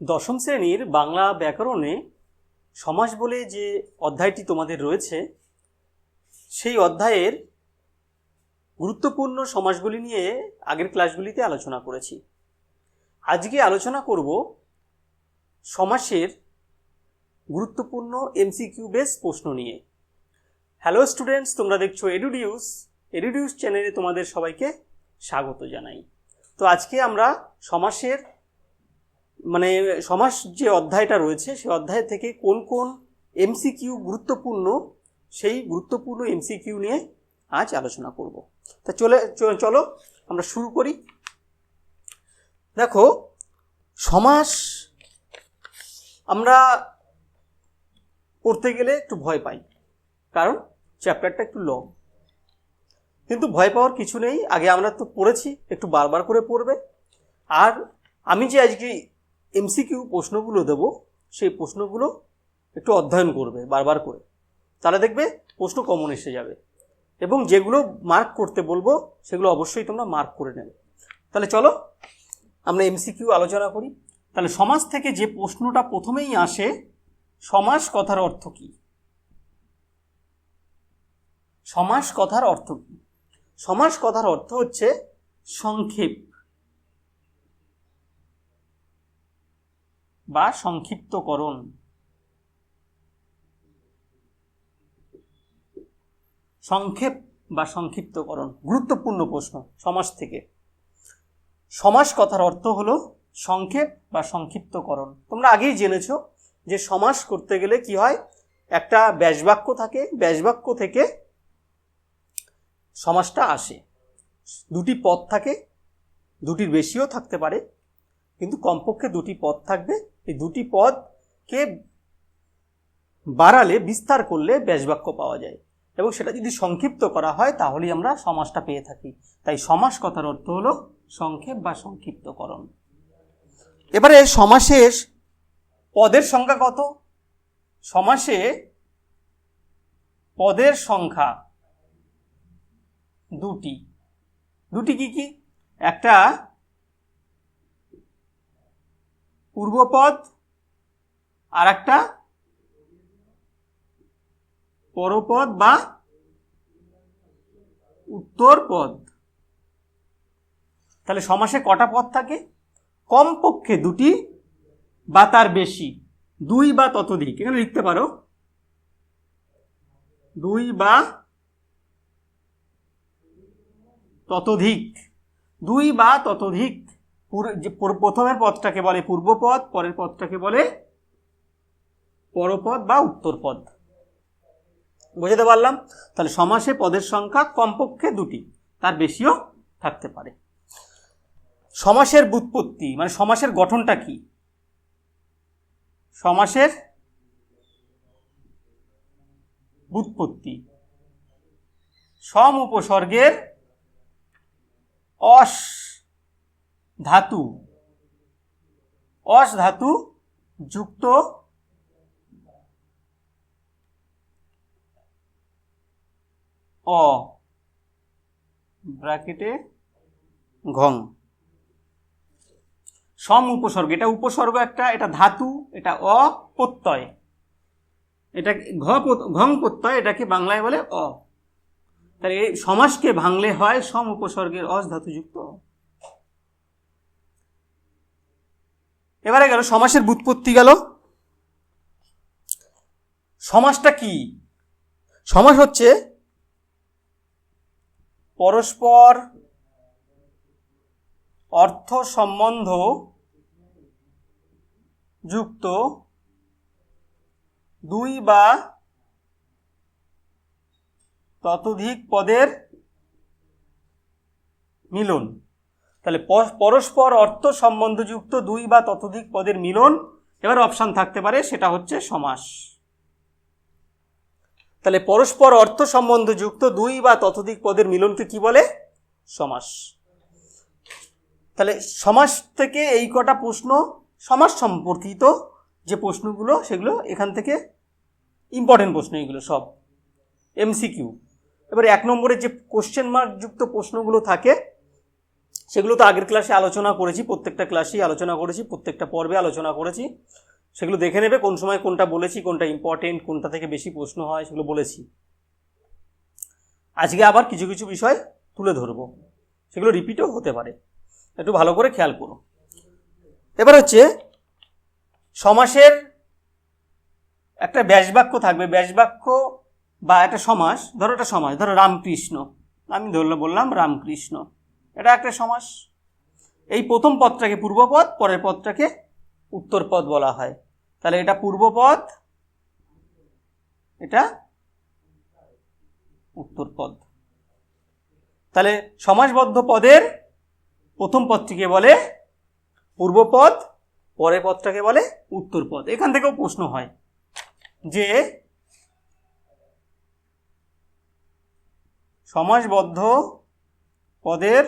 দশম শ্রেণীর বাংলা ব্যাকরণে সমাস বলে যে অধ্যায়টি তোমাদের রয়েছে, সেই অধ্যায়ের গুরুত্বপূর্ণ সমাসগুলি নিয়ে আগের ক্লাসগুলিতে আলোচনা করেছি। আজকে আলোচনা করব সমাসের গুরুত্বপূর্ণ এমসিকিউ বেস প্রশ্ন নিয়ে। হ্যালো স্টুডেন্টস, তোমরা দেখছো এডুডিউস চ্যানেলে তোমাদের সবাইকে স্বাগত জানাই। তো আজকে আমরা সমাসের সমাস যে অধ্যায়টা রয়েছে সেই অধ্যায় থেকে কোন কোন এমসিকিউ গুরুত্বপূর্ণ, সেই গুরুত্বপূর্ণ এমসিকিউ নিয়ে আজ আলোচনা করব। তা চলো আমরা শুরু করি। দেখো, সমাস আমরা পড়তে গেলে একটু ভয় পাই, কারণ চ্যাপ্টারটা একটু লং। কিন্তু ভয় পাওয়ার কিছু নেই, আগে আমরা তো পড়েছি, একটু বারবার করে পড়বে। আর আমি যে আজকে এমসিকিউ প্রশ্নগুলো দেব, সেই প্রশ্নগুলো একটু অধ্যয়ন করবে বারবার করে, তাহলে দেখবে প্রশ্ন কমন এসে যাবে। এবং যেগুলো মার্ক করতে বলবো সেগুলো অবশ্যই তোমরা মার্ক করে নেবে। তাহলে চলো আমরা এমসিকিউ আলোচনা করি। তাহলে সমাস থেকে যে প্রশ্নটা প্রথমেই আসে, সমাস কথার অর্থ কী? সমাস কথার অর্থ কী? সমাস কথার অর্থ হচ্ছে সংক্ষেপ বা সংক্ষিপ্তকরণ। সংক্ষেপ বা সংক্ষিপ্তকরণ গুরুত্বপূর্ণ প্রশ্ন সমাস থেকে। সমাস কথার অর্থ হলো সংক্ষেপ বা সংক্ষিপ্তকরণ। তোমরা আগেই জেনেছো যে সমাস করতে গেলে কি হয়, একটা ব্যাসবাক্য থাকে, ব্যাসবাক্য থেকে সমাসটা আসে। দুটি পদ থাকে, দুটির বেশিও থাকতে পারে, কিন্তু কমপক্ষে দুটি পদ থাকবে। এই দুটি পদকে বাড়ালে, বিস্তার করলে ব্যাসবাক্য পাওয়া যায়, এবং সেটা যদি সংক্ষিপ্ত করা হয় তাহলেই আমরা সমাসটা পেয়ে থাকি। তাই সমাস কথার অর্থ হলো সংক্ষেপ বা সংক্ষিপ্তকরণ। এবারে সমাসের পদের সংখ্যা কত? সমাসে পদের সংখ্যা দুটি। দুটি কি কি? একটা পূর্বপদ আর একটা পরপদ বা উত্তর পদ। তাহলে সমাসে কটা পদ থাকে? কমপক্ষে দুটি বা তার বেশি, দুই বা ততোধিক। এখানে লিখতে পারো দুই বা ততোধিক। দুই বা ততোধিক। প্রথমের পদটাকে বলে পূর্বপদ, পরের পদটাকে বলে পরপদ বা উত্তরপদ। বুঝতে পারলাম? তাহলে সমাসে পদের সংখ্যা কমপক্ষে দুটি, তার বেশিও থাকতে পারে। সমাসের ব্যুৎপত্তি মানে সমাসের গঠনটা কি? সমাসের ব্যুৎপত্তি সম উপসর্গের অস ধাতু যুক্ত অ ব্র্যাকেটে ঘং। সম উপসর্গ, এটা উপসর্গ একটা, এটা ধাতু, এটা অ প্রত্যয়, এটা ঘং প্রত্যয়, এটাকে বাংলায় বলে অ। তাহলে এই সমাসকে ভাঙলে হয় সম উপসর্গের অস ধাতুযুক্ত অ। এবারে গেল সমাসের ব্যুৎপত্তি গেল। সমাসটা কি? সমাস হচ্ছে পরস্পর অর্থ সম্বন্ধ যুক্ত দুই বা ততোধিক পদের মিলন। তাহলে পরস্পর অর্থ সম্বন্ধযুক্ত দুই বা ততোধিক পদের মিলন, এবার অপশান থাকতে পারে, সেটা হচ্ছে সমাস। তাহলে পরস্পর অর্থ সম্বন্ধযুক্ত দুই বা ততোধিক পদের মিলনকে কি বলে? সমাস। তাহলে সমাস থেকে এই কটা প্রশ্ন, সমাস সম্পর্কিত যে প্রশ্নগুলো, সেগুলো এখান থেকে ইম্পর্টেন্ট প্রশ্ন, এগুলো সব এমসিকিউ। এবার 1 নম্বরে যে কোশ্চেন মার্ক যুক্ত প্রশ্নগুলো থাকে সেগুলো তো আগের ক্লাসে আলোচনা করেছি, প্রত্যেকটা ক্লাসেই আলোচনা করেছি, প্রত্যেকটা পর্বে আলোচনা করেছি। সেগুলো দেখে নেবে, কোন সময় কোনটা বলেছি, কোনটা ইম্পর্টেন্ট, কোনটা থেকে বেশি প্রশ্ন হয়, সেগুলো বলেছি। আজকে আবার কিছু কিছু বিষয় তুলে ধরবো, সেগুলো রিপিটও হতে পারে, একটু ভালো করে খেয়াল করো। এবার হচ্ছে সমাসের একটা ব্যাসবাক্য থাকবে, ব্যাসবাক্য বা একটা সমাস। ধরো একটা সমাস, ধরো রামকৃষ্ণ, আমি বললাম রামকৃষ্ণ, এটা একটা সমাস। এই প্রথম পদটাকে পূর্বপদ, পরের পদটাকে উত্তরপদ বলা হয়। তাহলে এটা পূর্বপদ, এটা উত্তরপদ। তাহলে সমাসবদ্ধ পদের প্রথম পদটিকে বলে পূর্বপদ, পরের পদটাকে বলে উত্তরপদ। এখান থেকেও প্রশ্ন হয় যে সমাসবদ্ধ পদের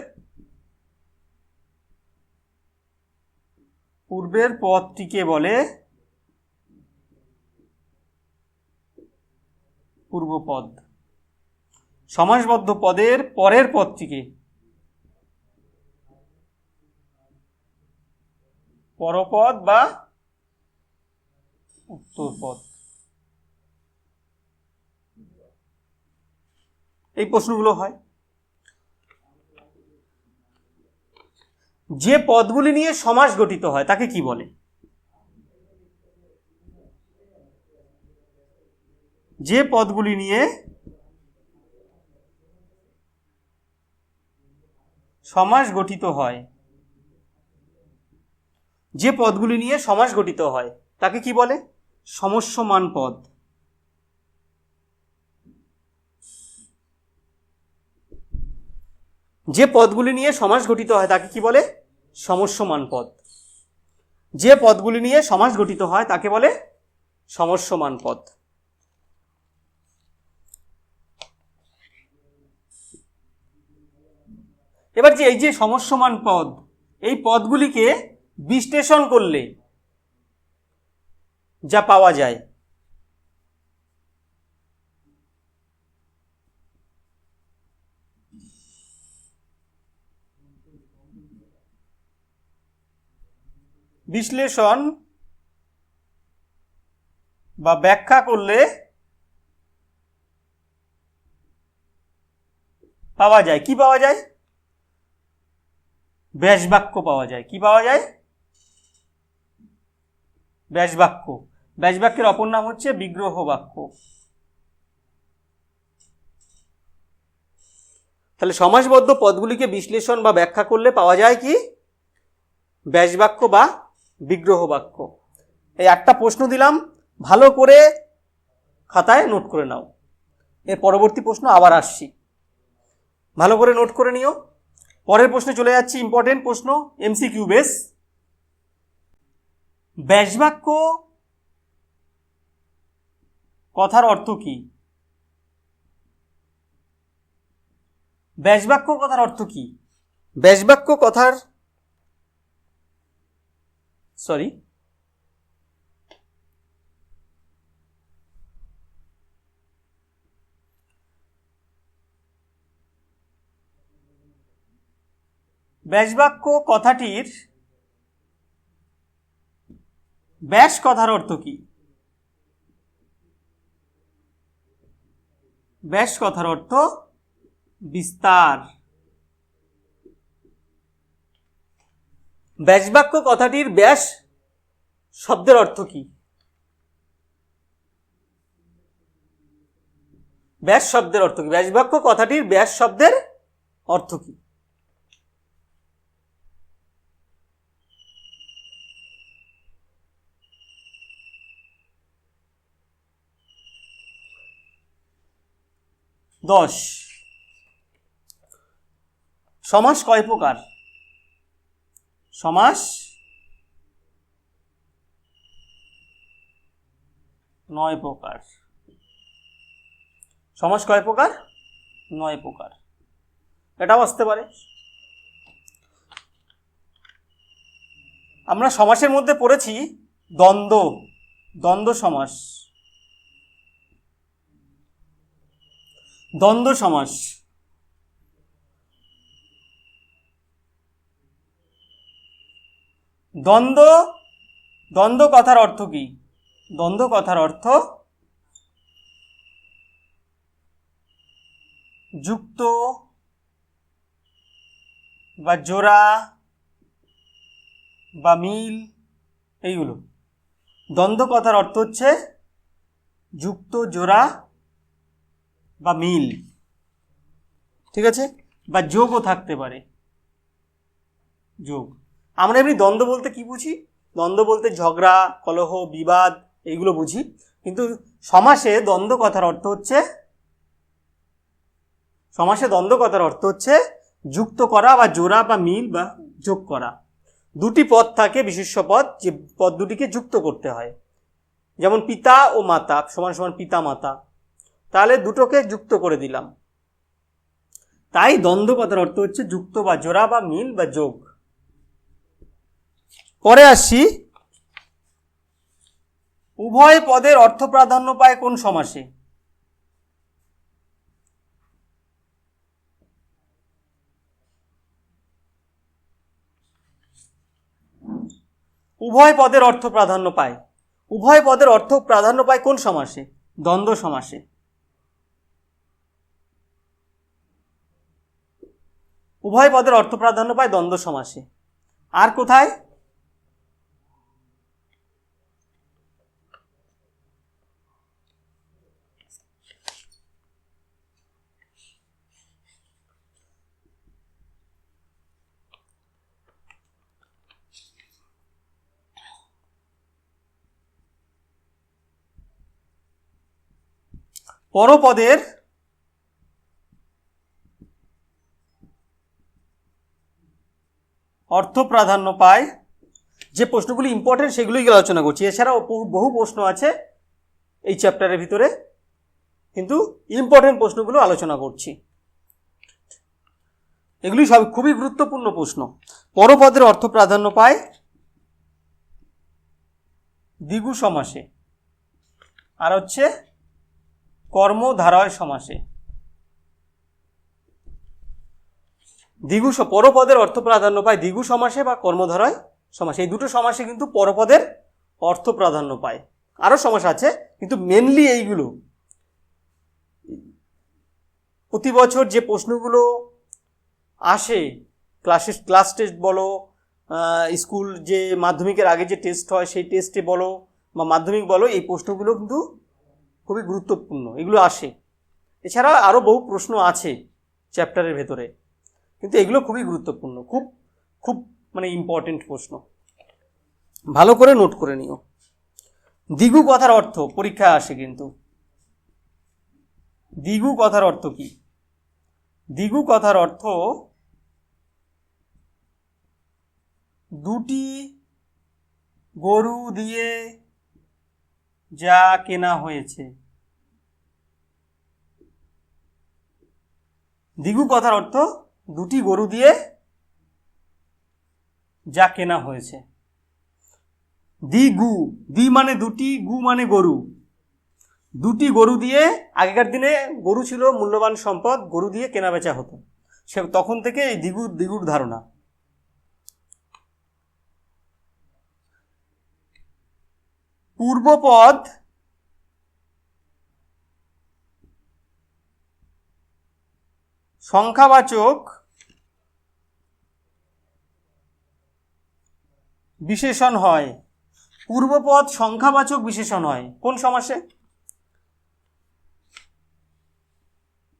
পূর্বের পদটিকে বলে পূর্বপদ, সমাসবদ্ধ পদের পরের পদটিকে পরপদ বা উত্তরপদ। এই প্রশ্নগুলো হয়। যে পদগুলি নিয়ে সমাস গঠিত হয় তাকে কি বলে? যে পদগুলি নিয়ে সমাস গঠিত হয়, যে পদগুলি নিয়ে সমাস গঠিত হয় তাকে কি বলে? সমস্যমান পদ। যে পদগুলি নিয়ে সমাস গঠিত হয় তাকে কি বলে? সমস্যমান পদ। যে পদগুলি নিয়ে সমাস গঠিত হয় তাকে বলে সমস্যমান পদ। এবার যে এই যে সমস্যমান পদ, এই পদগুলিকে বিশ্লেষণ করলে যা পাওয়া যায়, বিশ্লেষণ বা ব্যাখ্যা করলে পাওয়া যায়, কি পাওয়া যায়? ব্যাসবাক্য পাওয়া যায়। কি পাওয়া যায়? ব্যাসবাক্য। ব্যাসবাক্যের অপর নাম হচ্ছে বিগ্রহ বাক্য। তাহলে সমাসবদ্ধ পদগুলিকে বিশ্লেষণ বা ব্যাখ্যা করলে পাওয়া যায় কি? ব্যাসবাক্য বা বিগ্রহ বাক্য। এই একটা প্রশ্ন দিলাম, ভালো করে খাতায় নোট করে নাও। এর পরবর্তী প্রশ্ন আবার আসছি, ভালো করে নোট করে নিও। পরের প্রশ্নে চলে যাচ্ছি, ইম্পর্টেন্ট প্রশ্ন, এমসিকিউ বেস। ব্যাসবাক্য কথার অর্থ কি? ব্যাসবাক্য কথার অর্থ কি? ব্যাসবাক্য কথার ব্যাসবাক্য কথাটির ব্যাস কথার অর্থ কি? ব্যাস কথার অর্থ বিস্তার। ব্যাসবাক্য কথাটির ব্যাস শব্দের অর্থ কি? ব্যাস শব্দের অর্থ কি? ব্যাসবাক্য কথাটির ব্যাস শব্দের অর্থ কি? দশ। সমাস কয় প্রকার? সমাস 9 প্রকার। সমাস কয় প্রকার? 9 প্রকার। এটাও আসতে পারে। আমরা সমাসের মধ্যে পড়েছি দ্বন্দ্ব, দ্বন্দ্ব সমাস, দ্বন্দ্ব সমাস। দ্বন্দ্ব, দ্বন্দ্ব কথার অর্থ কি? দ্বন্দ্ব কথার অর্থ যুক্ত বা জোড়া বা মিল, এইগুলো। দ্বন্দ্ব কথার অর্থ হচ্ছে যুক্ত, জোড়া বা মিল, ঠিক আছে? বা যোগও থাকতে পারে, যোগ। আমরা এমনি দ্বন্দ্ব বলতে কি বুঝি? দ্বন্দ্ব বলতে ঝগড়া, কলহ, বিবাদ, এইগুলো বুঝি। কিন্তু সমাসে দ্বন্দ্ব কথার অর্থ হচ্ছে, সমাসে দ্বন্দ্ব কথার অর্থ হচ্ছে যুক্ত করা বা জোড়া বা মিল বা যোগ করা। দুটি পদ থাকে, বিশেষ্য পদ, যে পদ দুটিকে যুক্ত করতে হয়। যেমন পিতা ও মাতা সমান সমান পিতা মাতা, তাহলে দুটোকে যুক্ত করে দিলাম। তাই দ্বন্দ্ব কথার অর্থ হচ্ছে যুক্ত বা জোড়া বা মিল বা যোগ। পরে আসছি, উভয় পদের অর্থ প্রাধান্য পায় কোন সমাসে? উভয় পদের অর্থ প্রাধান্য পায়, উভয় পদের অর্থ প্রাধান্য পায় কোন সমাসে? দ্বন্দ্ব সমাসে। উভয় পদের অর্থ প্রাধান্য পায় দ্বন্দ্ব সমাসে। আর কোথায়? পরপদের অর্থ প্রাধান্য পায়, যে প্রশ্নগুলি ইম্পর্টেন্ট সেগুলোই আলোচনা করছি। এছাড়াও বহু প্রশ্ন আছে এই চ্যাপ্টারের ভিতরে, কিন্তু ইম্পর্টেন্ট প্রশ্নগুলো আলোচনা করছি। এগুলি সব খুবই গুরুত্বপূর্ণ প্রশ্ন। পরপদের অর্থ প্রাধান্য পায় দ্বিগু সমাসে, আর হচ্ছে কর্মধারয় সমাসে। দ্বিগু, পরপদের অর্থ প্রাধান্য পায় দ্বিগু সমাসে বা কর্মধারয় সমাসে। এই দুটো সমাসে কিন্তু পরপদের অর্থ প্রাধান্য পায়। আরো সমাস আছে, কিন্তু মেনলি এইগুলো। প্রতি বছর যে প্রশ্নগুলো আসে, ক্লাস টেস্ট বলো, স্কুল যে মাধ্যমিকের আগে যে টেস্ট হয় সেই টেস্টে বলো বা মাধ্যমিক বলো, এই প্রশ্নগুলো কিন্তু খুবই গুরুত্বপূর্ণ, এগুলো আসে। এছাড়া আরও বহু প্রশ্ন আছে চ্যাপ্টারের ভেতরে, কিন্তু এগুলো খুবই গুরুত্বপূর্ণ, খুব খুব মানে ইম্পর্টেন্ট প্রশ্ন। ভালো করে নোট করে নিও। দ্বিগু কথার অর্থ পরীক্ষায় আসে কিন্তু। দ্বিগু কথার অর্থ কি? দ্বিগু কথার অর্থ দুটি গরু দিয়ে যা কেনা হয়েছে। দ্বিগু কথার অর্থ দুটি গরু দিয়ে যা কেনা হয়েছে। দ্বিগু, দ্বি মানে দুটি, গু মানে গরু। দুটি গরু দিয়ে, আগেকার দিনে গরু ছিল মূল্যবান সম্পদ, গরু দিয়ে কেনা বেচা হতো, সে তখন থেকে এই দ্বিগুর ধারণা। পূর্বপদ সংখ্যাবাচক বিশেষণ হয়। পূর্বপদ সংখ্যাবাচক বিশেষণ হয় কোন সমাসে?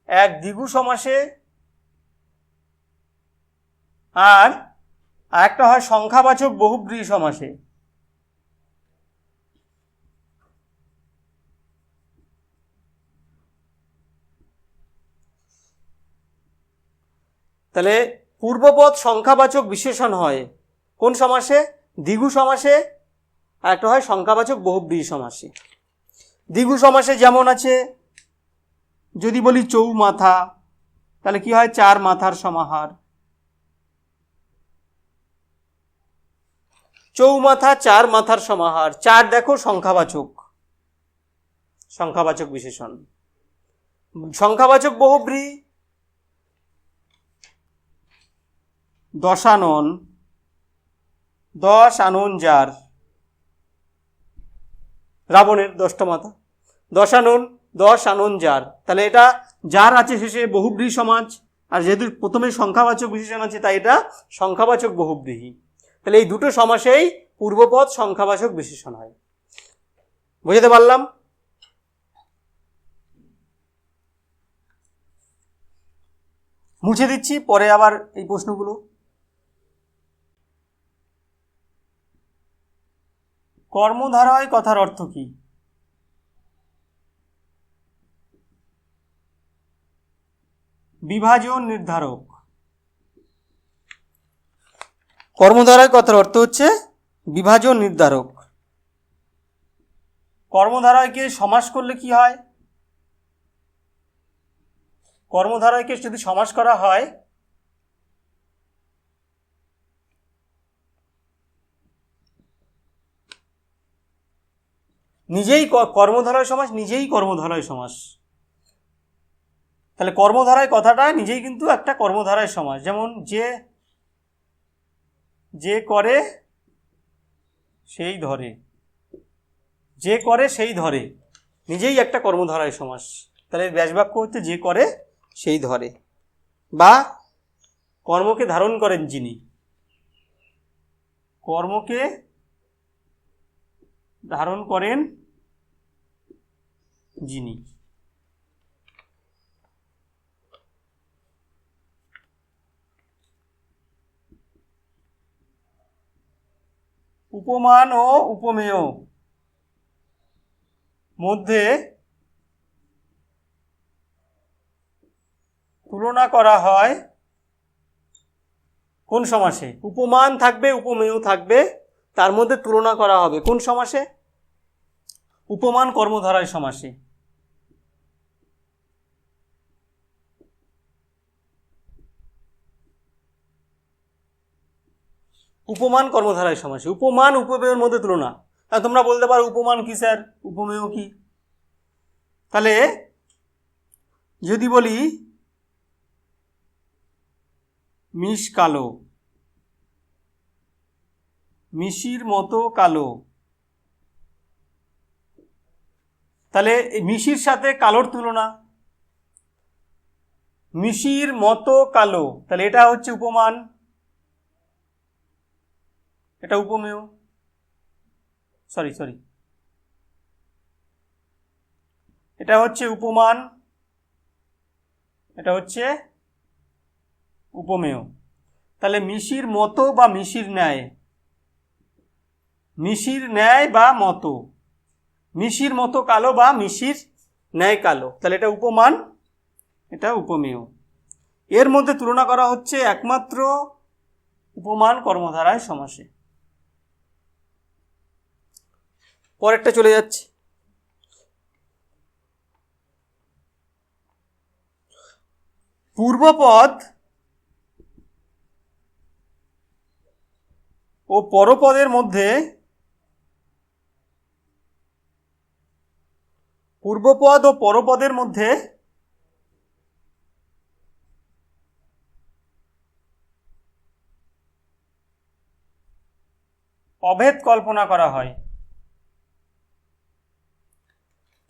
এক দ্বিগু সমাসে, আর একটা হয় সংখ্যাবাচক বহুব্রীহি সমাসে। তাহলে পূর্বপদ সংখ্যাবাচক বিশেষণ হয় কোন সমাসে? দ্বিগু সমাসে, আর একটা হয় সংখ্যাবাচক বহুব্রীহি সমাসে। দ্বিগু সমাসে যেমন আছে, যদি বলি চৌমাথা, তাহলে কি হয়? চার মাথার সমাহার। চৌমাথা, চার মাথার সমাহার। চার দেখো সংখ্যাবাচক, সংখ্যাবাচক বিশেষণ। সংখ্যাবাচক বহুব্রীহি দশানন, 10 আনন যার, রাবণের 10টা মাথা, 10 আনন যার। তাহলে এটা যার আছে শেষে বহুব্রীহি সমাজ, আর যেহেতু প্রথমে সংখ্যাবাচক বিশেষণ আছে তাই এটা সংখ্যাবাচক বহুব্রীহি। তাহলে এই দুটো সমাসেই পূর্বপদ সংখ্যাবাচক বিশেষণ হয়। বুঝতে পারলাম? মুছে দিচ্ছি, পরে আবার এই প্রশ্নগুলো। কর্মধারয় কথার অর্থ কি? বিভাজন নির্ধারক। কর্মধারয় কথার অর্থ হচ্ছে বিভাজন নির্ধারক। কর্মধারয়কে সমাস করলে কি হয়? কর্মধারয়কে যদি সমাস করা হয় নিজেই কর্মধারয় সমাস, নিজেই কর্মধারয় সমাস। তাহলে কর্মধারয় কথাটা নিজেই কিন্তু একটা কর্মধারয় সমাস। যেমন যে করে সেই ধরে, যে করে সেই ধরে, নিজেই একটা কর্মধারয় সমাস। তাহলে ব্যাসবাক্য হচ্ছে যে করে সেই ধরে, বা কর্মকে ধারণ করেন যিনি, কর্মকে ধারণ করেন যিনি। উপমান ও উপমেয় মধ্যে তুলনা করা হয় কোন সমাসে? উপমান থাকবে, উপমেয় থাকবে, তার মধ্যে তুলনা করা হবে কোন সমাসে? উপমান কর্মধারয় সমাসে। উপমান কর্মধারয় সমাসে। উপমান উপমেয়ের মধ্যে তুলনা। তা তোমরা বলতে পারো উপমান কি স্যার, উপমেয় কি? তাহলে যদি বলি মিশ কালো, মিশির মতো কালো, তাহলে মিশির সাথে কালোর তুলনা, মিশির মতো কালো, তাহলে এটা হচ্ছে উপমান, এটা উপমেয়। সরি, এটা হচ্ছে উপমান, এটা হচ্ছে উপমেয়। তাহলে মিশির মতো বা মিশির ন্যায়, মিশির ন্যায় বা মতো, মিশির মতো কালো বা মিশির ন্যায় কালো, তাহলে এটা উপমান, এটা উপমেয়। এর মধ্যে তুলনা করা হচ্ছে একমাত্র উপমান কর্মধারয় সমাসে। পরেরটা চলে যাচ্ছে। পূর্বপদ ও পরপদের মধ্যে, পূর্বপদ ও পরপদের মধ্যে অভেদ কল্পনা করা হয়।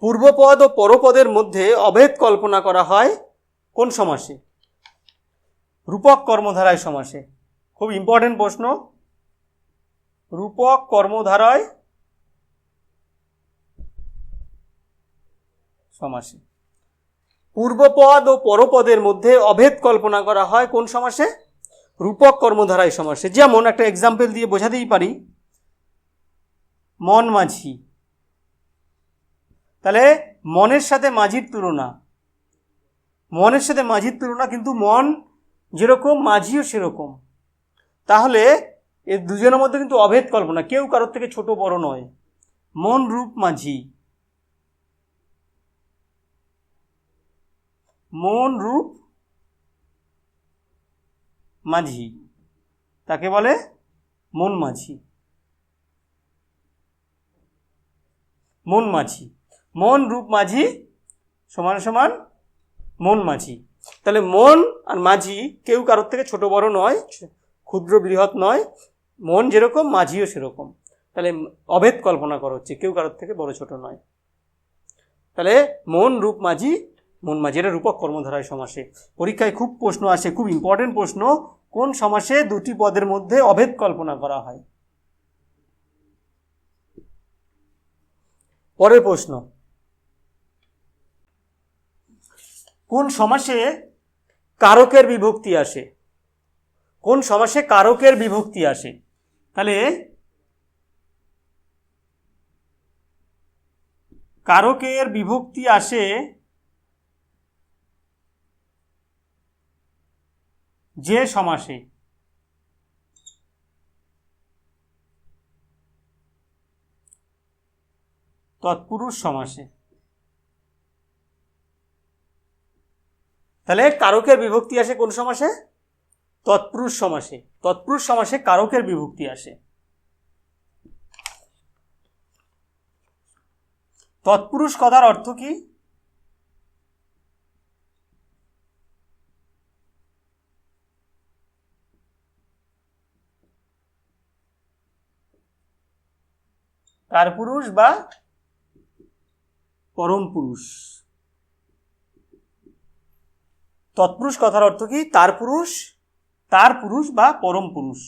পূর্বপদ ও পরপদের মধ্যে অভেদ কল্পনা করা হয় কোন সমাসে? রূপক কর্মধারয় সমাসে। খুব ইম্পর্টেন্ট প্রশ্ন। রূপক কর্মধারয় সমাসে পূর্বপদ ও পরপদের মধ্যে অভেদ কল্পনা করা হয় কোন সমাসে? রূপক কর্মধারয় সমাসে। যেমন একটা এক্সাম্পল দিয়ে বোঝাতেই পারি, মন মাঝি, তাহলে মনের সাথে মাঝির তুলনা, মনের সাথে মাঝির তুলনা, কিন্তু মন যেরকম মাঝিও সেরকম। তাহলে এই দুজনের মধ্যে কিন্তু অভেদ কল্পনা, কেউ কারোর থেকে ছোট বড় নয়। মন রূপ মাঝি, মন রূপ মাঝি, তাকে বলে মন মাঝি। মন মাঝি, মন রূপ মাঝি সমান সমান মন মাঝি। তাহলে মন আর মাঝি কেউ কারোর থেকে ছোট বড় নয়, ক্ষুদ্র বৃহৎ নয়, মন যেরকম মাঝিও সেরকম। তাহলে অভেদ কল্পনা করা হচ্ছে, কেউ কারোর থেকে বড় ছোট নয়। তাহলে মন রূপ মাঝি, মন মাঝি, এটা রূপক কর্মধারয় সমাসে। পরীক্ষায় খুব প্রশ্ন আসে, খুব ইম্পর্টেন্ট প্রশ্ন, কোন সমাসে দুটি পদের মধ্যে অভেদ কল্পনা করা হয়। পরের প্রশ্ন, কোন সমাসে কারকের বিভক্তি আসে? কোন সমাসে কারকের বিভক্তি আসে? তাহলে কারকের বিভক্তি আসে যে সমাসে তৎপুরুষ সমাসে। তাহলে কারকের বিভক্তি আসে কোন সমাসে? তৎপুরুষ সমাসে। তৎপুরুষ সমাসে কারকের বিভক্তি আসে। তৎপুরুষ কথার অর্থ কি? তার পুরুষ বা পরম পুরুষ। তৎপুরুষ কথার অর্থ কি? তার পুরুষ, তার পুরুষ বা পরম পুরুষ।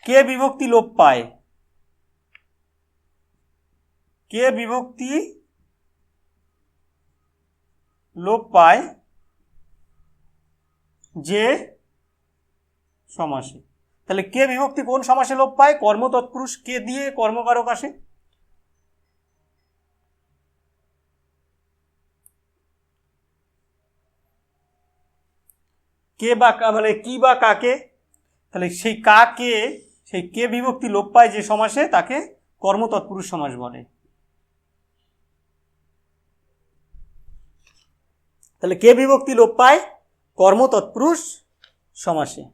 কে বিভক্তি লোপ পায়? কে বিভক্তি লোপ পায় যে সমাসে। তাহলে কে বিভক্তি কোন সমাসে লোপ পায়? কর্ম তৎপুরুষ কে দিয়ে কর্মকারক আসে। কে বা মানে কি বা কাকে, তাহলে সেই কাকে, সেই কে বিভক্তি লোপ পায় যে সমাসে তাকে কর্ম তৎপুরুষ সমাস বলে। তাহলে কে বিভক্তি লোপ পায় কর্ম তৎপুরুষ সমাসে।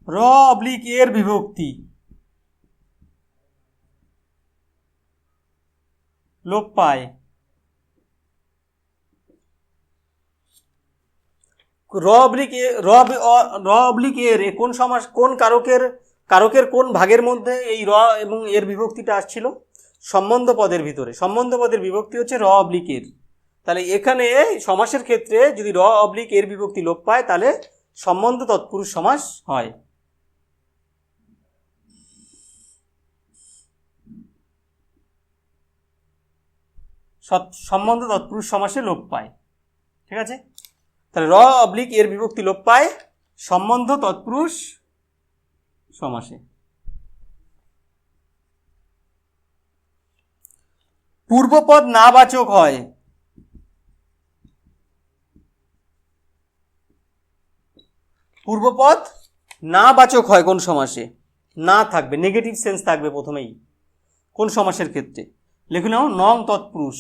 র অবলিক এর বিভক্তি লোপ পায় র অবলিক এর কোন সমাস, কোন কারকের, কারকের কোন ভাগের মধ্যে এই র এবং এর বিভক্তিটা আসছিল? সম্বন্ধ পদের ভিতরে। সম্বন্ধ পদের বিভক্তি হচ্ছে র অবলিক এর। তাহলে এখানে সমাসের ক্ষেত্রে যদি র অবলিক এর বিভক্তি লোপ পায় তাহলে সম্বন্ধ তৎপুরুষ সমাস হয়। সম্বন্ধ তৎপুরুষ সমাসে লোপ পায়। ঠিক আছে, তাহলে র অবলিক এর বিভক্তি লোপ পায় সম্বন্ধ তৎপুরুষ সমাসে। পূর্বপদ না বাচক হয়। পূর্বপদ না বাচক হয় কোন সমাসে? না থাকবে, নেগেটিভ সেন্স থাকবে প্রথমেই। কোন সমাসের ক্ষেত্রে? লিখে নাও, নং তৎপুরুষ।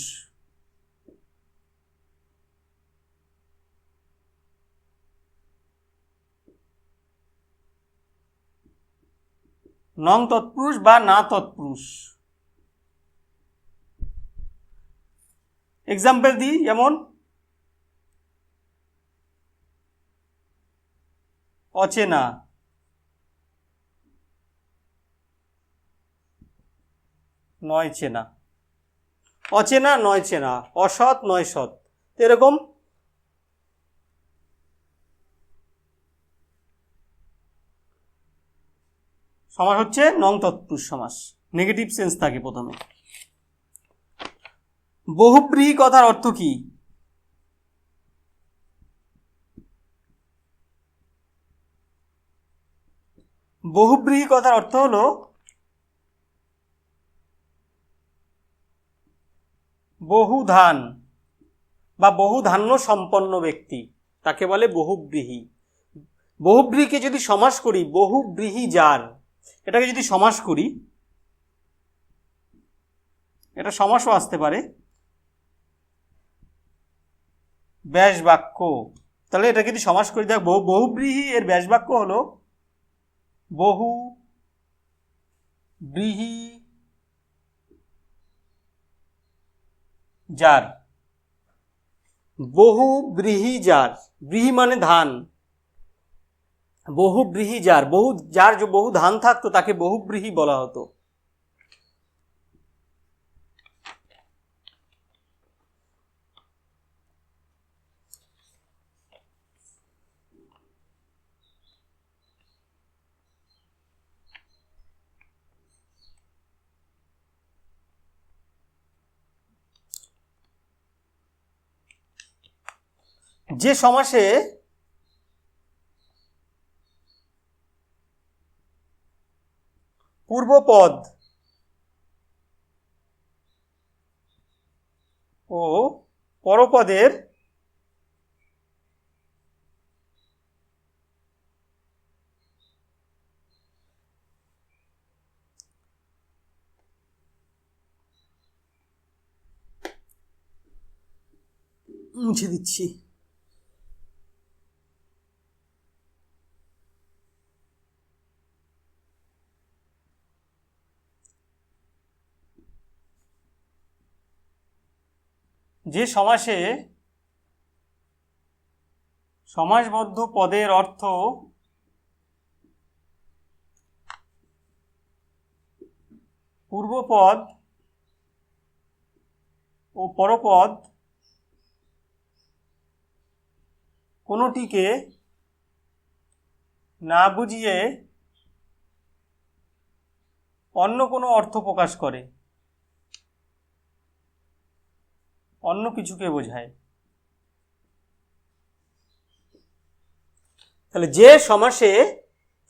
নং তৎপুরুষ বা না তৎপুরুষ। এক্সাম্পল দিই, যেমন অচেনা, নয় চেনা, অচেনা নয় চেনা, অসৎ নয় সৎ, এরকম সমাস হচ্ছে নং তৎপুরুষ সমাস, নেগেটিভ সেন্স থাকে প্রথমে। বহুব্রীহি কথার অর্থ কি? বহুব্রীহি কথার অর্থ হলো বহুধান বা বহুধান্য সম্পন্ন ব্যক্তি, তাকে বলে বহুব্রীহি। বহুব্রীহিকে যদি সমাস করি, বহুব্রীহি যার, এটাকে যদি সমাস করি, এটা সমাসও আসতে পারে, ব্যাস বাক্য। তাহলে এটা যদি সমাস করি, দেখ বহুব্রীহি এর ব্যাস বাক্য হলো বহু ব্রীহি যার। বহু ব্রীহি যার, ব্রীহি মানে ধান, বহু ব্রীহি যার, যার যে বহু ধান থাকতো তাকে বহুব্রীহি বলা হতো। যে সমাসে পূর্বপদ ও পরপদের মুছে দিচ্ছি, যে সমাসে সমাসবদ্ধ পদের অর্থ পূর্বপদ ও পরপদ কোনোটিকে না বুঝিয়ে অন্য কোনো অর্থ প্রকাশ করে, অন্য কিছুকে বোঝায়। তাহলে যে সমাসে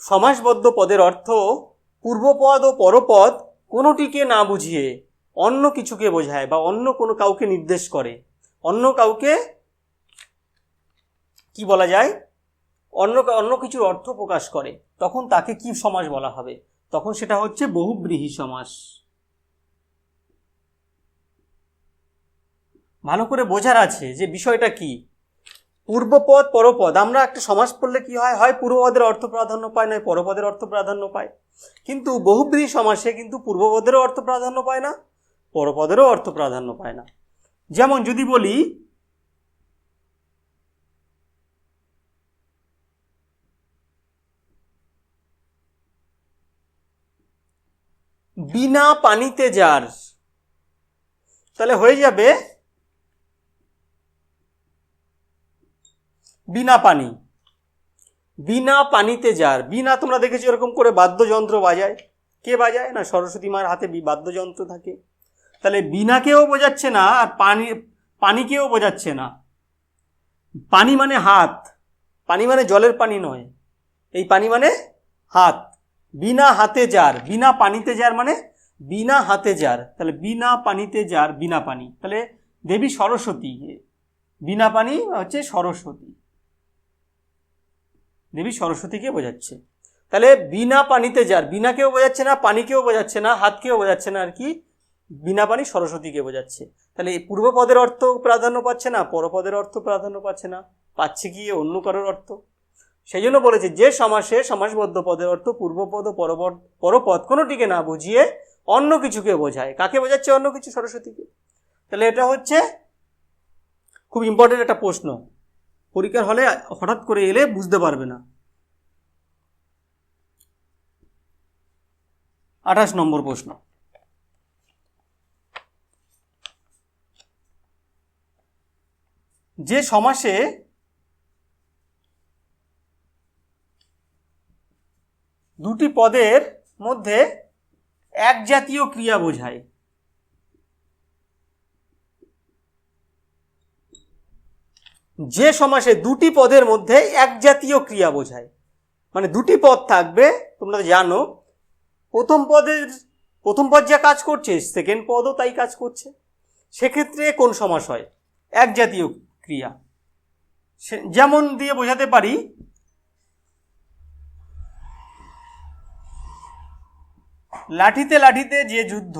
সমাসবদ্ধ পদের অর্থ পূর্বপদ ও পরপদ কোনোটিকে না বুঝিয়ে অন্য কিছুকে বোঝায় বা অন্য কোনো কাউকে নির্দেশ করে, অন্য কাউকে কি বলা যায়, অন্য কিছুর অর্থ প্রকাশ করে, তখন তাকে কি সমাস বলা হবে? তখন সেটা হচ্ছে বহুব্রীহি সমাস। ভালো করে বোঝার আছে যে বিষয়টা কি। পূর্বপদ পরপদ, আমরা একটা সমাস পড়লে কি হয়, হয় পূর্বপদের অর্থ প্রাধান্য পায়, নয় পরপদের অর্থ প্রাধান্য পায়। কিন্তু বহুব্রীহি সমাসে কিন্তু পূর্বপদেরও অর্থ প্রাধান্য পায় না, পরপদেরও অর্থ প্রাধান্য পায় না। যেমন যদি বলি বিনা পানিতে যার, তাহলে হয়ে যাবে বিনা পানি। বিনা পানিতে যার, বিনা তোমরা দেখেছো এরকম করে বাদ্যযন্ত্র বাজায়, কে বাজায় না, সরস্বতী মার হাতে বাদ্যযন্ত্র থাকে। তাহলে বিনাকেও বোঝাচ্ছে না আর পানিকেও বোঝাচ্ছে না। পানি মানে হাত, পানি মানে জলের পানি নয়, এই পানি মানে হাত। বিনা হাতে যার, বিনা পানিতে যার মানে বিনা হাতে যার, তাহলে বিনা পানিতে যার, বিনা পানি, তাহলে দেবী সরস্বতী, বিনা পানি হচ্ছে সরস্বতী, দেবী সরস্বতীকে বোঝাচ্ছে। তাহলে বিনা পানিতে যার, বিনাকেও বোঝাচ্ছে না, পানিকেও বোঝাচ্ছে না, হাতকেও বোঝাচ্ছে না, আর কি বিনা পানি সরস্বতীকে বোঝাচ্ছে। তাহলে এই পূর্বপদের অর্থ প্রাধান্য পাচ্ছে না, পরপদের অর্থ প্রাধান্য পাচ্ছে না, পাচ্ছে কি অন্য কারোর অর্থ। সেই জন্য বলেছে যে সমাসে সমাসবদ্ধ পদের অর্থ পূর্বপদ ও পরপদ কোনোটিকে না বুঝিয়ে অন্য কিছুকে বোঝায়। কাকে বোঝাচ্ছে অন্য কিছু? সরস্বতীকে। তাহলে এটা হচ্ছে খুব ইম্পর্টেন্ট একটা প্রশ্ন, পরীক্ষার হলে হঠাৎ করে এলে বুঝতে পারবে না। 28 নম্বর প্রশ্ন, যে সমাসে দুটি পদের মধ্যে এক জাতীয় ক্রিয়া বোঝায়, যে সমাসে দুটি পদের মধ্যে এক জাতীয় ক্রিয়া বোঝায়, মানে দুটি পদ থাকবে, তোমরা জানো প্রথম পদ যা কাজ করছে সেকেন্ড পদও তাই কাজ করছে, সেক্ষেত্রে কোন সমাস হয়? এক জাতীয় ক্রিয়া। যেমন দিয়ে বোঝাতে পারি, লাঠিতে লাঠিতে যে যুদ্ধ,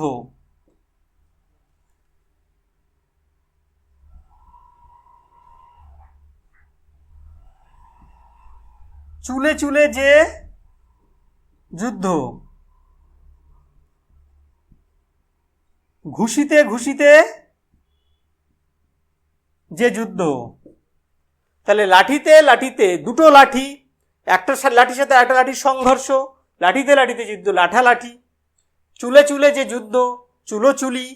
চুলে চুলে যে যুদ্ধ, ঘুষিতে ঘুষিতে যে যুদ্ধ, তাহলে লাঠিতে লাঠিতে দুটো লাঠি, একটা লাঠির সাথে একটা লাঠির সংঘর্ষ, লাঠিতে লাঠিতে যুদ্ধ, লাঠালাঠি, চুলে চুলে যে যুদ্ধ, চুলোচুলি,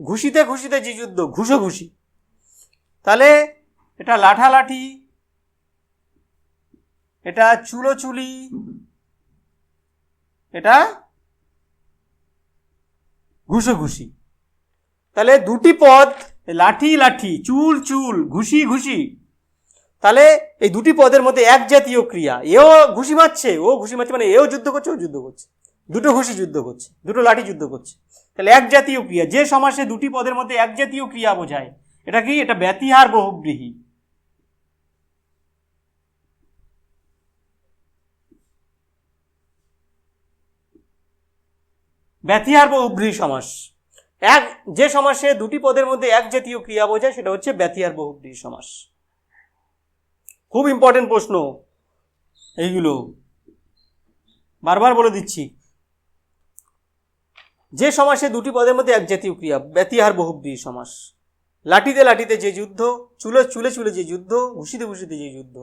ঘুষিতে ঘুষিতে যে যুদ্ধ, ঘুষোঘুষি। তাহলে এটা লাঠালাঠি, এটা চুলোচুলি, এটা ঘুষোঘুষি। তাহলে দুটি পদ, লাঠি লাঠি, চুল চুল, ঘুষি ঘুষি, তাহলে এই দুটি পদের মধ্যে এক জাতীয় ক্রিয়া। এও ঘুষি মারছে, ও ঘুষি মারছে, মানে এও যুদ্ধ করছে, ও যুদ্ধ করছে, দুটো ঘুষি যুদ্ধ করছে, দুটো লাঠি যুদ্ধ করছে। তাহলে এক জাতীয় ক্রিয়া। যে সমাসে দুটি পদের মধ্যে এক জাতীয় ক্রিয়া বোঝায়, এটা কি? এটা ব্যতিহার বহুব্রীহি। ব্যতিহার বহুব্রীহি সমাস। যে সমাসে দুটি পদের মধ্যে এক জাতীয় ক্রিয়া বোঝায় সেটা হচ্ছে ব্যতিহার বহুব্রীহি সমাস। খুব ইম্পর্টেন্ট প্রশ্ন এইগুলো, বারবার বলে দিচ্ছি। যে সমাসে দুটি পদের মধ্যে এক জাতীয় ক্রিয়া, ব্যতিহার বহুব্রীহি সমাস। লাঠিতে লাঠিতে যে যুদ্ধ, চুলে চুলে চুলে যে যুদ্ধ, ঘুষিতে ঘুষিতে যে যুদ্ধ।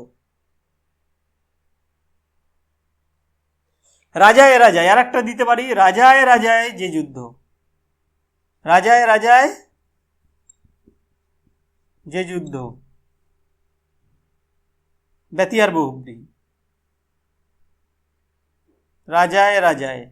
রাজায় রাজায়, আর একটা দিতে পারি, রাজায় রাজায় যে যুদ্ধ, রাজায় রাজায় যে যুদ্ধ, ব্যতিহার বহুব্রীহি। রাজায় রাজায়,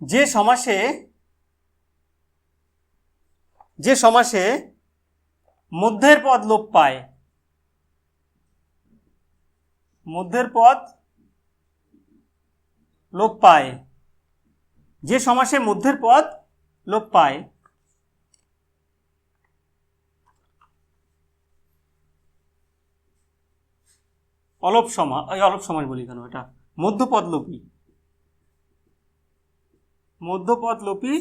যে সমাসে মধ্যের পদ লোপ পায়, মধ্যের পদ লোপ পায়, যে সমাসে মধ্যের পদ লোপ পায়, অলপ সমাস, অলপ সমাস বলি কেন, এটা মধ্যপদ লোপী, মধ্যপদ লোপী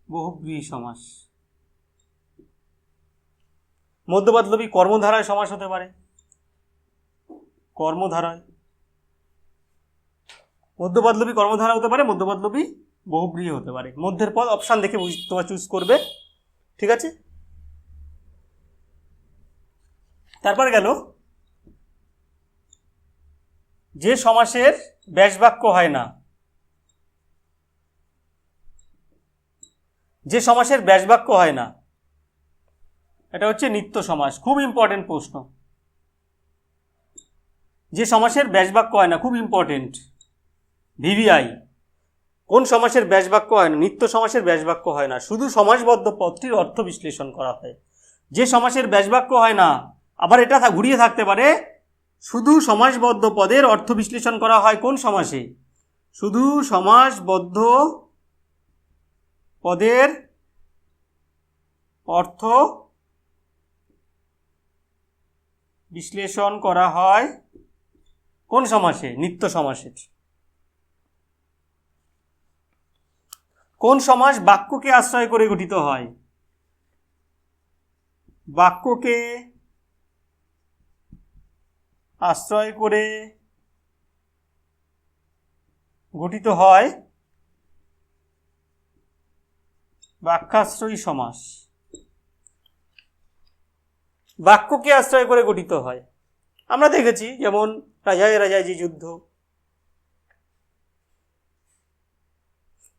বহুব্রীহি সমাস। মধ্যপদলোপী কর্মধারায় সমাস হতে পারে, কর্মধারায়, মধ্যপদলোপী কর্মধারা হতে পারে, মধ্যপদলোপী বহুব্রীহি হতে পারে। মধ্যের পদ অপশান দেখে তোমরা চুজ করবে, ঠিক আছে। তারপরে গেল যে সমাসের ব্যাসবাক্য হয় না, যে সমাসের ব্যাসবাক্য হয় না, এটা হচ্ছে নিত্য সমাস। খুব ইম্পর্টেন্ট প্রশ্ন, যে সমাসের ব্যাসবাক্য হয় না, খুব ইম্পর্টেন্ট, ভিভিআই। কোন সমাসের ব্যাসবাক্য হয় না? নিত্য সমাসের ব্যাসবাক্য হয় না, শুধু সমাসবদ্ধ পদটির অর্থ বিশ্লেষণ করা হয়। যে সমাসের ব্যাসবাক্য হয় না, আবার এটা ঘুরিয়ে থাকতে পারে, শুধু সমাসবদ্ধ পদের অর্থ বিশ্লেষণ করা হয় কোন সমাসে? শুধু সমাসবদ্ধ পদের অর্থ বিশ্লেষণ করা হয় কোন সমাসে? নিত্য সমাসে। কোন সমাস বাক্যকে আশ্রয় করে গঠিত হয়? বাক্যকে আশ্রয় করে গঠিত হয় বাক্যাশ্রয়ী সমাস। বাক্যকে আশ্রয় করে গঠিত হয়, আমরা দেখেছি, যেমন রাজায় রাজায় যে যুদ্ধ,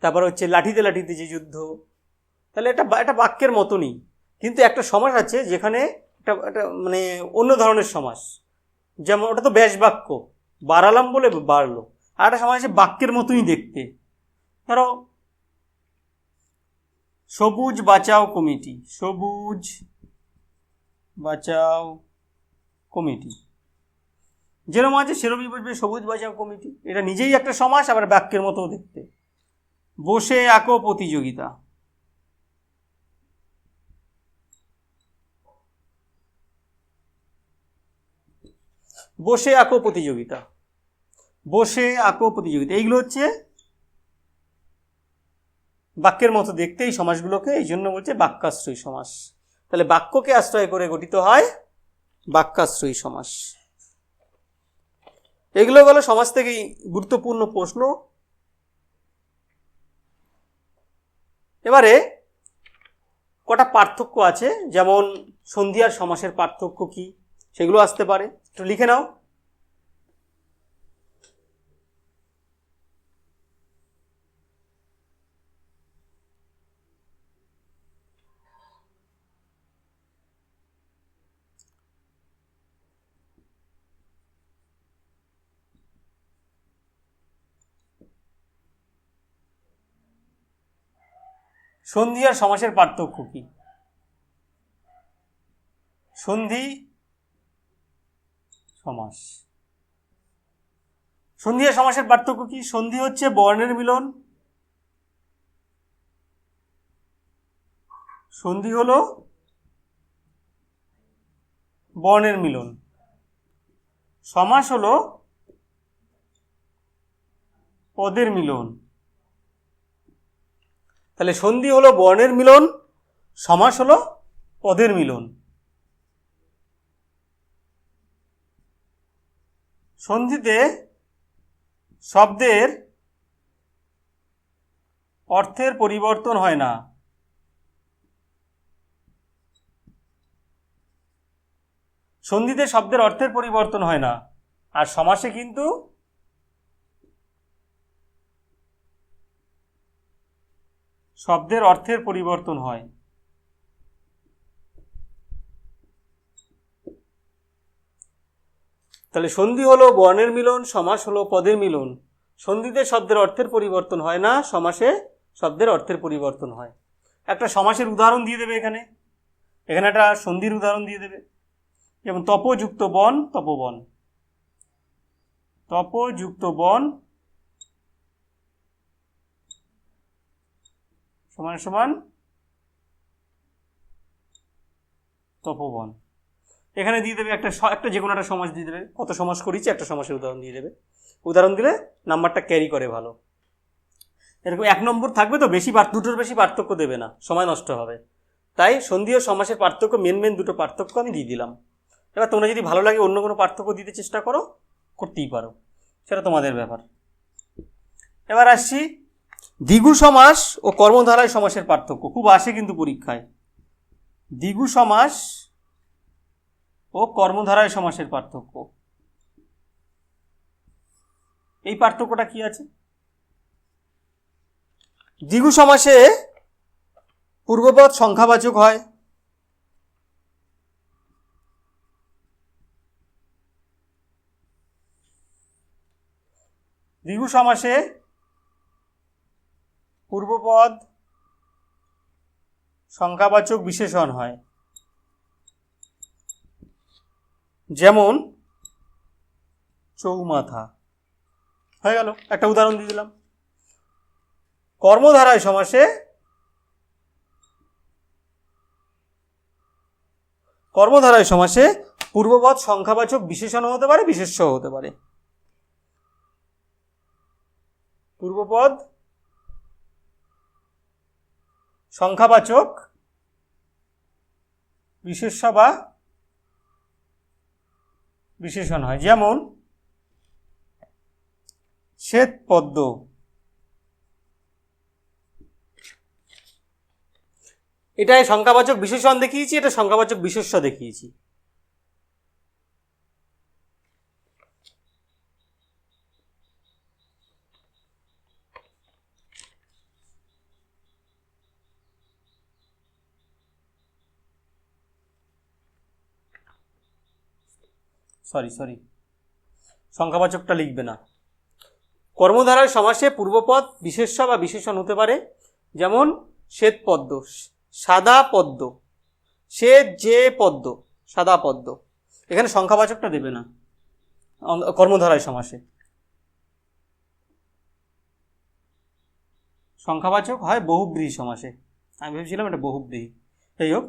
তারপর হচ্ছে লাঠিতে লাঠিতে যে যুদ্ধ। তাহলে এটা বাক্যের মতনই, কিন্তু একটা সমাস আছে যেখানে এটা মানে অন্য ধরনের সমাস, যেমন ওটা তো ব্যাস বাক্য, বাড়ালাম বলে বাড়লো, আর একটা সমাস আছে বাক্যের মতনই দেখতে। ধরো সবুজ বাঁচাও কমিটি, সবুজ বাঁচাও কমিটি, যেরকম আছে সেরকমই বসবে সবুজ বাঁচাও কমিটি। এটা নিজেই একটা সমাস, আবার বাক্যের মতো দেখতে। বসে আঁকো প্রতিযোগিতা, বসে আঁকো প্রতিযোগিতা, বসে আঁকো প্রতিযোগিতা, এইগুলো হচ্ছে বাক্যের মতো দেখতে এই সমাসগুলোকে, এই জন্য বলছে বাক্যাশ্রয়ী সমাস। তাহলে বাক্যকে আশ্রয় করে গঠিত হয় বাক্যাশ্রয়ী সমাস। এগুলো হলো সমাজ থেকে গুরুত্বপূর্ণ প্রশ্ন। এবারে কটা পার্থক্য আছে, যেমন সন্ধি আর সমাসের পার্থক্য কি, সেগুলো আসতে পারে, একটু লিখে নাও। সন্ধি আর সমাসের পার্থক্য কি? সন্ধি সমাস, সন্ধি আর সমাসের পার্থক্য কি? সন্ধি হচ্ছে বর্ণের মিলন, সন্ধি হলো বর্ণের মিলন, সমাস হলো পদের মিলন। তাহলে সন্ধি হলো বর্ণের মিলন, সমাস হলো পদের মিলন। সন্ধিতে শব্দের অর্থের পরিবর্তন হয় না, সন্ধিতে শব্দের অর্থের পরিবর্তন হয় না, আর সমাসে কিন্তু শব্দের অর্থের পরিবর্তন হয়। তাহলে সন্ধি হলো বর্ণের মিলন, সমাস হলো পদের মিলন। সন্ধিতে শব্দের অর্থের পরিবর্তন হয় না, সমাসে শব্দের অর্থের পরিবর্তন হয়। একটা সমাসের উদাহরণ দিয়ে দেবে, এখানে একটা সন্ধির উদাহরণ দিয়ে দেবে, যেমন তপযুক্ত বন, তপবন, তপযুক্ত বন সমান সমান তপবন। এখানে দিয়ে দেবে একটা যে কোনো একটা সমাস দিয়ে দেবে, কত সমাস করেছি একটা সমাসের উদাহরণ দিয়ে দেবে। উদাহরণ দিলে নাম্বারটা ক্যারি করে ভালো। এরকম 1 নম্বর থাকবে তো, বেশি দুটোর বেশি পার্থক্য দেবে না, সময় নষ্ট হবে। তাই সন্ধি ও সমাসের পার্থক্য, মেন দুটো পার্থক্য আমি দিয়ে দিলাম। এবার তোমরা যদি ভালো লাগে অন্য কোনো পার্থক্য দিতে চেষ্টা করো, করতেই পারো, সেটা তোমাদের ব্যাপার। এবার আসছি দ্বিগু সমাস ও কর্মধারায় সমাসের পার্থক্য, খুব আসে কিন্তু পরীক্ষায়। দ্বিগু সমাস ও কর্মধারায় সমাসের পার্থক্য, এই পার্থক্যটা কি আছে? দ্বিগু সমাসে পূর্বপদ সংখ্যাবাচক হয়, দ্বিগু সমাসে পূর্বপদ সংখ্যাবাচক বিশেষণ হয়, যেমন চৌমাথা। হয়ে গেল, একটা উদাহরণ দিয়ে দিলাম। কর্মধারায় সমাসে পূর্বপদ সংখ্যাবাচক বিশেষণ হতে পারে, বিশেষ্য হতে পারে। পূর্বপদ সংখ্যাবাচক বিশেষ্য বা বিশেষণ হয়, যেমন শ্বেত পদ্ম। এটাই সংখ্যাবাচক বিশেষণ দেখিয়েছি, এটা সংখ্যাবাচক বিশেষ্য দেখিয়েছি। সরি সংখ্যাবাচকটা লিখবে না। কর্মধারায় সমাসে পূর্বপদ বিশেষ্য বা বিশেষণ হতে পারে, যেমন শ্বেত পদ্ম, সাদা পদ্ম, শ্বেত যে পদ্ম, সাদা পদ্ম। এখানে সংখ্যাবাচকটা দেবে না কর্মধারয় সমাসে, সংখ্যাবাচক হয় বহুব্রীহি সমাসে। আমি ভেবেছিলাম এটা বহুব্রীহি, যাই হোক।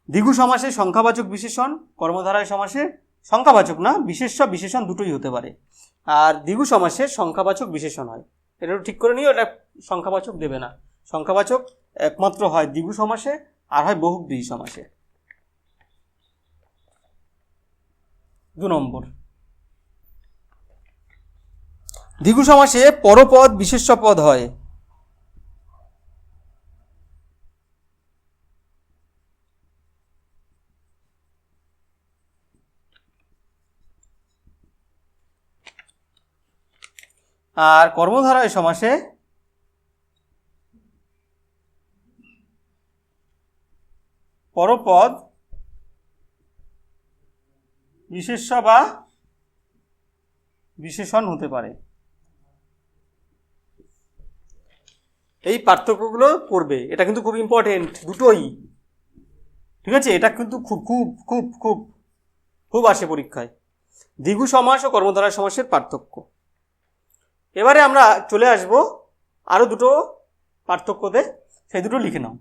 দ্বিগু সমাসে সংখ্যাবাচক বিশেষণ, কর্মধারয় সমাসে সংখ্যাবাচক না, বিশেষ্য বিশেষণ দুটোই হতে পারে। আর দ্বিগু সমাসে সংখ্যাবাচক বিশেষণ হয়, এটা ঠিক করে নিও, এটা সংখ্যাবাচক দেবে না। সংখ্যাবাচক একমাত্র হয় দ্বিগু সমাসে আর হয় বহুব্রীহি সমাসে। 2 নম্বর, দ্বিগু সমাসে পরপদ বিশেষ্য পদ হয়। আর কর্মধারয় সমাসে পরপদ বিশেষ্য বা বিশেষণ হতে পারে। এই পার্থক্যগুলো পড়বে, এটা কিন্তু খুব ইম্পর্টেন্ট, দুটোই, ঠিক আছে? এটা কিন্তু খুব খুব খুব খুব খুব আসে পরীক্ষায়, দ্বিগু সমাস ও কর্মধারয় সমাসের পার্থক্য। এবারে আমরা চলে আসব আরো দুটো পার্থক্যতে, সেই দুটো লিখে নাও।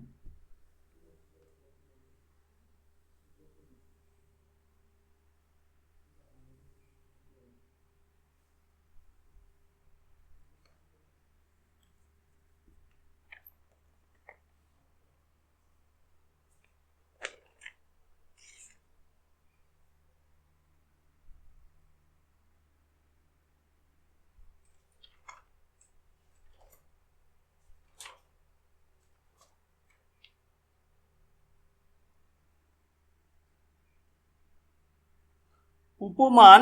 উপমান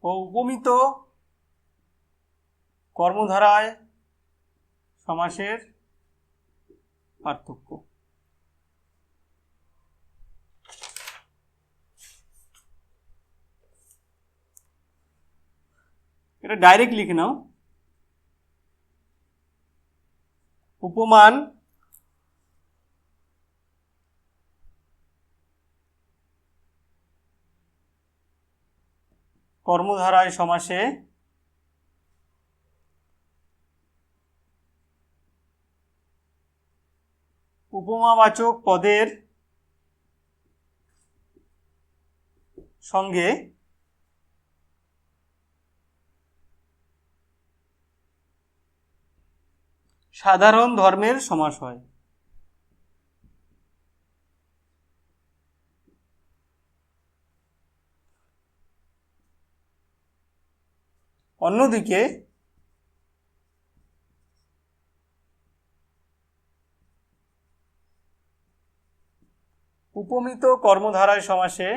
ও উপমিত কর্মধারায় সমাসের পার্থক্য। এটা ডাইরেক্ট লিখে নাও, উপমান কর্মধারয় সমাসে উপমাবাচক পদের সঙ্গে সাধারণ ধর্মের সমাস হয়। অন্যদিকে উপমিত কর্মধারয় সমাসে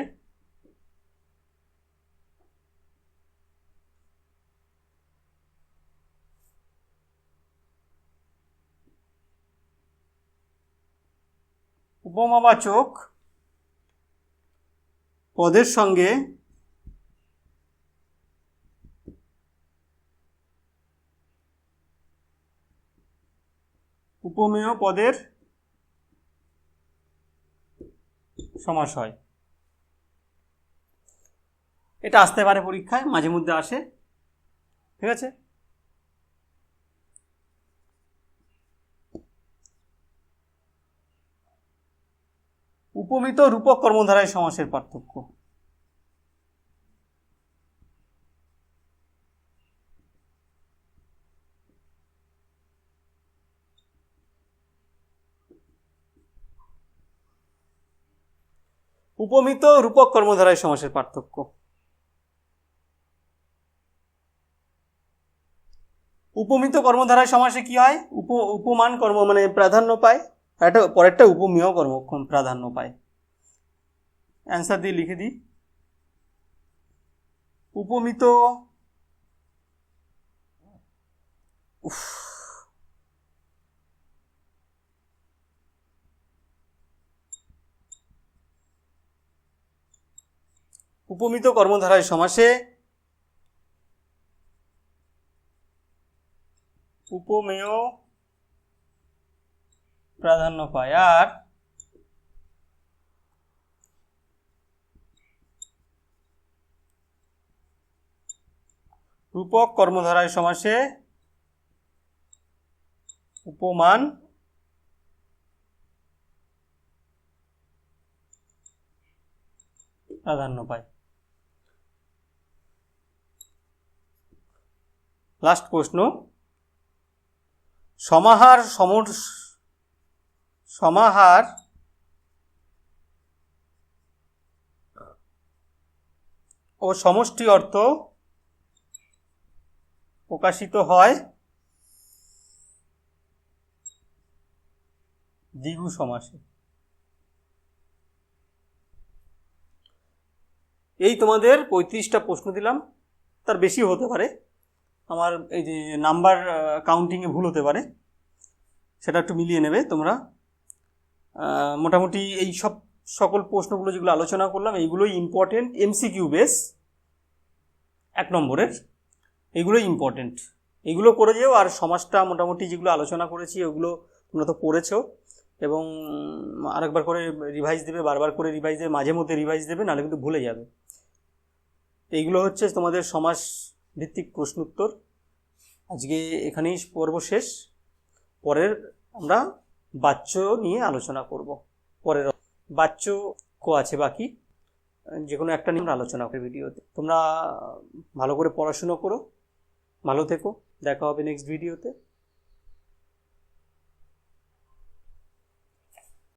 উপমাবাচক পদের সঙ্গে উপমেয় পদের সমাস হয়। এটা আসতে পারে পরীক্ষায়, মাঝে মধ্যে আসে, ঠিক আছে? উপমিত রূপক কর্মধারয় সমাসের পার্থক্য। উপমিত রূপক কর্মধারয় সমাসের পার্থক্য। উপমিত কর্মধারয় সমাসে কি হয়? উপমান কর্ম মানে প্রাধান্য পায়, আর একটা পরেরটা উপমেয় কর্ম প্রাধান্য পায়। অ্যান্সার দিয়ে লিখে দিই, উপমিত উপমিত কর্মধারয় সমাসে উপমেয় প্রাধান্য পায়। আর রূপক কর্মধারয় সমাসে উপমান প্রাধান্য পায়। লাস্ট প্রশ্ন, সমাহার ও সমষ্টি অর্থ প্রকাশিত হয় দ্বিগু সমাসে। এই তোমাদের 35টা প্রশ্ন দিলাম, তার বেশি হতে পারে, আমার এই যে নাম্বার কাউন্টিংয়ে ভুল হতে পারে, সেটা একটু মিলিয়ে নেবে তোমরা। মোটামুটি এই সকল প্রশ্নগুলো যেগুলো আলোচনা করলাম এইগুলোই ইম্পর্টেন্ট, এমসিকিউ বেস 1 নম্বরের, এগুলোই ইম্পর্টেন্ট, এগুলো করে যেও। আর সমাজটা মোটামুটি যেগুলো আলোচনা করেছি ওগুলো তোমরা তো পড়েছো, এবং আরেকবার করে রিভাইজ দেবে, বারবার করে রিভাইজ দেবে, মাঝে মধ্যে রিভাইজ দেবে, নাহলে কিন্তু ভুলে যাবে। এইগুলো হচ্ছে তোমাদের সমাজ ভিত্তিক প্রশ্ন উত্তর। আজকে এখানেই পর্ব শেষ, পরের আমরা বাচ্য নিয়ে আলোচনা করব। পরের বাচ্য আছে বাকি, যে কোনো একটা নিয়ে আমরা আলোচনা করি ভিডিওতে। তোমরা ভালো করে পড়াশুনো করো, ভালো থেকো, দেখা হবে নেক্সট ভিডিওতে।